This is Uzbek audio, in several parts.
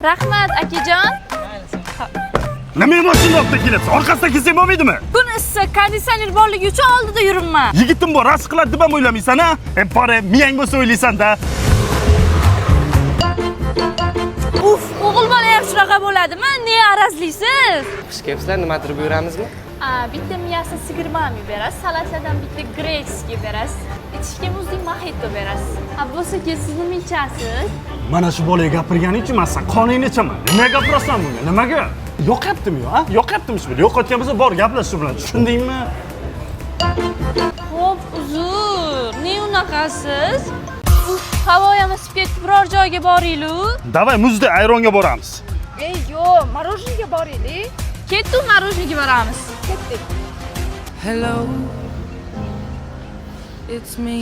Rahmat akajon. Nima mashina olib kelibsiz? Orqasidan kelsam bo'lmaydimi? Kun issiq, konditsioner borligi uchun oldida yuribman. Yigitim bor, rashk qiladi deb ham o'ylamaysan, ha? Pora, miyang bo'lsa o'ylaysan-da. Uf, o'g'il bola ham shunaqa bo'ladimi? Ne arazlisiz? Xush kelibsizlar, nimadir buyuramizmi? Bitta miyasi sigirmami berasiz, salatlardan bitta grekskiy berasiz. Ichishga muzli mojito berasiz. Bo'lsa siz nima ichasiz? Mana shu bolaga gapirganing uchun men sen qoningni ichaman. Nimaga gapirasan bunga? Nimaga? Yo'qyaptimi yo, ha? Yo'qyaptimi shu bilan? Yo'qotgan bo'lsa bor, gaplash shu bilan. Tushundingmi? Xo'p, uzr. Ne unaqasiz? Havoyam isib ketdi, biror joyga boraylik. Davay, muzda ayronga boramiz. Yo'q, morojniga boraylik. Ketdi, morojniga boramiz. Ketdik. Hello, it's me.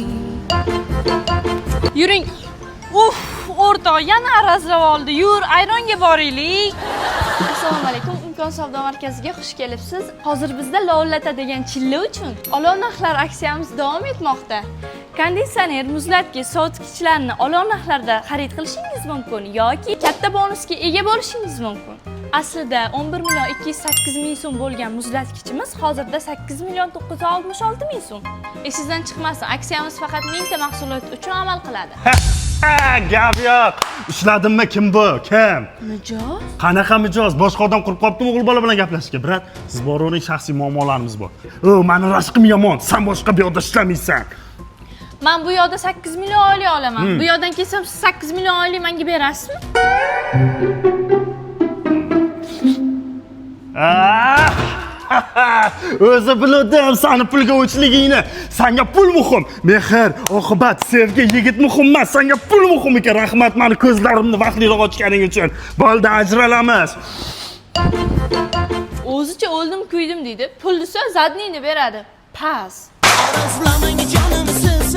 Yuring. Uf, o'rtoq, yana arazlab oldi. Yur, ayronga boraylik. Assalomu alaykum. Imkon savdo markaziga xush kelibsiz. Hozir bizda Lollata degan chilla uchun olov narxlar aksiyamiz davom etmoqda. Konditsioner, muzlatgich, sovutgichlarni olov narxlarda xarid qilishingiz mumkin yoki katta bonusga ega bo'lishingiz mumkin. Aslida 11 million 208 ming so'm bo'lgan muzlatgichimiz hozirda 8 million 966 ming so'm. Esingizdan chiqmasin, aksiyamiz faqat mingta mahsulot uchun amal qiladi. Gap yo'q. Ushladimmi, kim bu? Kim? Mijoz? Qanaqa mijoz? Boshqa odam qurib qolibdimi o'g'il bola bilan gaplashishga? Brat, siz boravering, shaxsiy muammolarimiz bor. Meni rashqim yomon. Sen boshqa bu yoqda ishlamaysan. Men bu yoqda 8 million oylik olaman. Bu yoqdan kelsam siz 8 million oylik menga berasizmi? O'zi bildim seni pulga o'chligingni. Senga pul muhim. Mehr, oqibat, sevgi, yigit muhim emas. Senga pul muhim ekan. Rahmat, meni ko'zlarimni vaqtliroq ochganing uchun. Bo'ldi, ajralamiz. O'zicha o'ldim, kuydim deydi. Pul desa zadniyni beradi. Pas. Arazlamayın canımı siz